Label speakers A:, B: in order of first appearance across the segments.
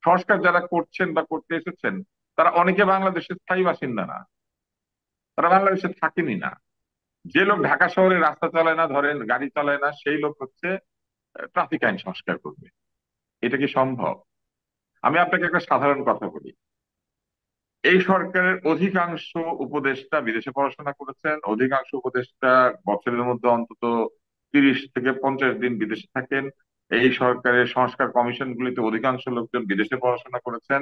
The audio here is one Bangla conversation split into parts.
A: সংস্কার যারা করছেন বা করতে এসেছেন, তারা অনেকে বাংলাদেশের স্থায়ী বাসিন্দা না, তারা বাংলাদেশে থাকেনি না। যে লোক ঢাকা শহরে রাস্তা চালায় না, ধরেন গাড়ি চালায় না, সেই লোক হচ্ছে ট্রাফিক আইন সংস্কার করবে। এটা কি সম্ভব? আমি আপনাকে একটা সাধারণ কথা বলি। এই সরকারের অধিকাংশ উপদেষ্টা বিদেশে পড়াশোনা করেছেন, অধিকাংশ উপদেষ্টা বছরের মধ্যে অন্তত 30 থেকে 50 দিন বিদেশে থাকেন। এই সরকারের সংস্কার কমিশন গুলিতে অধিকাংশ লোকজন বিদেশে পড়াশোনা করেছেন,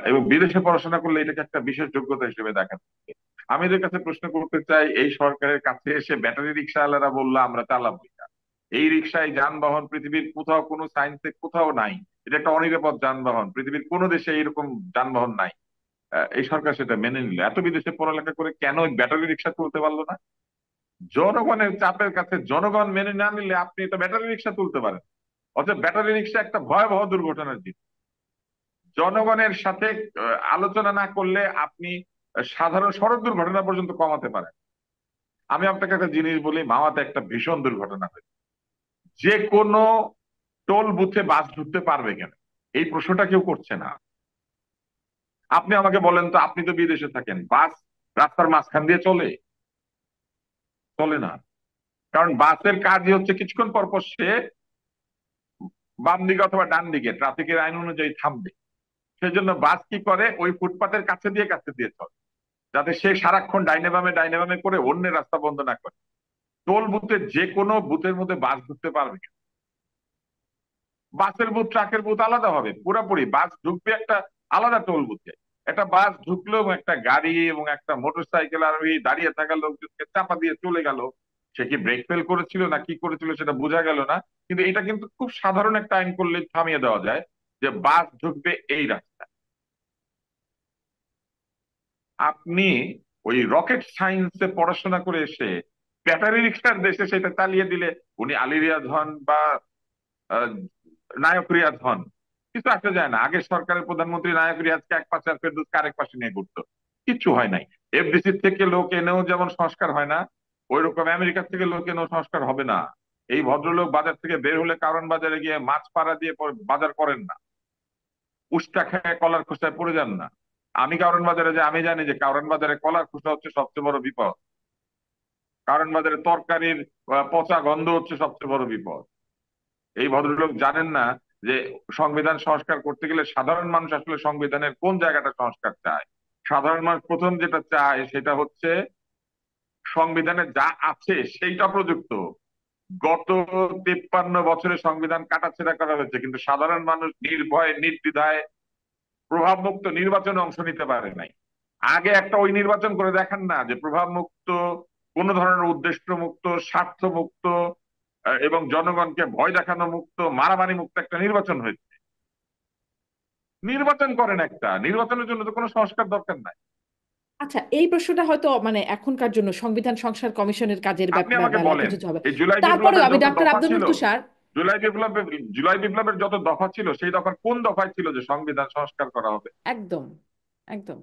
A: এবং বিদেশে পড়াশোনা করলে এটাকে একটা বিশেষ যোগ্যতা হিসেবে দেখা যাচ্ছে। আমি এদের কাছে প্রশ্ন করতে চাই, এই সরকারের কাছে এসে ব্যাটারি রিক্সাওয়ালারা বললো আমরা চালাবো না। এই রিক্সায় যানবাহন পৃথিবীর কোথাও, কোনো সায়েন্সে কোথাও নাই। এটা একটা অনিরাপদ যানবাহন, পৃথিবীর কোনো দেশে এইরকম যানবাহন নাই। এই সরকার সেটা মেনে নিল। এত বিদেশে পড়ালেখা করে কেন ওই ব্যাটারি রিক্সা তুলতে পারলো না? জনগণের চাপের কাছে জনগণ মেনে না নিলে আপনি তো ব্যাটারি রিক্সা তুলতে পারেন। অথচ ব্যাটারি রিক্সা একটা ভয়াবহ দুর্ঘটনার জিনিস। জনগণের সাথে আলোচনা না করলে আপনি সাধারণ সড়ক দুর্ঘটনা পর্যন্ত কমাতে পারেন। আমি আপনাকে একটা জিনিস বলি, মাওয়াতে একটা ভীষণ দুর্ঘটনা হয়েছে। যে কোনো টোল বুথে বাস ঢুকতে পারবে কেন, এই প্রশ্নটা কেউ করছে না। আপনি আমাকে বলেন তো, আপনি তো বিদেশে থাকেন, বাস রাস্তার মাঝখান দিয়ে চলে? চলে না। কারণ বাসের কাজই হচ্ছে কিছুক্ষণ পর পর সে বাম দিকে অথবা ডান দিকে ট্রাফিকের আইন অনুযায়ী থামবে। সেজন্য বাস কি করে, ওই ফুটপাতের কাছে দিয়ে চলে, যাতে সে সারাক্ষণ ডাইনে বামে করে অন্যের রাস্তা বন্ধ না করে। টোল বুথে যে কোনো বুথের মধ্যে বাস ঢুকতে পারবে না। বাসের বুথ ট্রাকের বুথ আলাদা হবে, পুরোপুরি বাস ঢুকবে একটা আলাদা টোল বুথে। একটা বাস ঢুকলো এবং একটা গাড়ি এবং একটা মোটর সাইকেল আর ওই দাঁড়িয়ে থাকা লোকজনকে চাপা দিয়ে চলে গেল। সে কি ব্রেক ফেল করেছিল না কি করেছিল সেটা বোঝা গেল না। কিন্তু এটা কিন্তু খুব সাধারণ একটা আইন করলে থামিয়ে দেওয়া যায়, যে বাস ঢুকবে এই রাস্তা। আপনি ওই রকেট সায়েন্সে পড়াশোনা করে এসে ব্যাটারি রিক্সার দেশে সেটা চালিয়ে দিলে উনি আলী রিয়াজ হন বা আহ, নায়ক রিয়াজ হন, কিছু আসা যায় না। আগের সরকারের প্রধানমন্ত্রী নায়ক রিয়াজকে এক পাশে আর ফেরদৌসকে আরেক পাশে নিয়ে ঘুরতো, কিচ্ছু হয় নাই। এফডিসি থেকে লোক এনেও যেমন সংস্কার হয় না, ওই রকম আমেরিকা থেকে লোক এনেও সংস্কার হবে না। এই ভদ্রলোক বাজার থেকে বের হলে কারণ বাজারে গিয়ে মাছ পাড়া দিয়ে বাজার করেন না, উস্তা খেয়ে কলার খোসায় পড়ে যান না। আমি কারণ বাজারে যে আমি জানি যে কারণ বাজারে কলার খোসা হচ্ছে সবচেয়ে বড় বিপদ। কারণ বাজারে তরকারির পচা গন্ধ হচ্ছে সবচেয়ে বড় বিপদ। এই ভদ্রলোক জানেন না যে সংবিধান সংস্কার করতে গেলে সাধারণ মানুষ আসলে সংবিধানের কোন জায়গাটা সংস্কার চায়। সাধারণ মানুষ প্রথম যেটা চায় সেটা হচ্ছে সংবিধানে যা আছে সেইটা প্রযুক্ত। গত 53 বছরে সংবিধান কাটাছেঁড়া করা হয়েছে, কিন্তু সাধারণ মানুষ নির্ভয়ে নির্দ্বিধায় প্রভাব মুক্ত নির্বাচনে অংশ নিতে পারে নাই। আগে একটা ওই নির্বাচন করে দেখান না, যে প্রভাব মুক্ত, কোন ধরনের উদ্দেশ্য মুক্ত, স্বার্থ মুক্ত, এবং জনগণকে ভয় দেখানো মুক্ত, মারামারি মুক্ত একটা নির্বাচন হয়েছে। নির্বাচন করেন একটা, নির্বাচনের জন্য তো কোনো সংস্কার দরকার নাই।
B: আচ্ছা, এই প্রশ্নটা হয়তো মানে এখনকার জন্য সংবিধান সংস্কার কমিশনের কাজের
A: আপনি আমাকে
B: বেলায়
A: বলেন,
B: প্রযোজ্য হবে।
A: এই জুলাই
B: তারপরেও
A: বিপ্লবের
B: আমি
A: যত
B: ডাক্তার
A: দফা
B: আব্দুল
A: ছিল,
B: মুত্তু স্যার।
A: জুলাই বিপ্লবের যত দফা ছিল, সেই দফার কোন দফায় ছিল যে সংবিধান সংস্কার করা হবে?
B: একদম, একদম।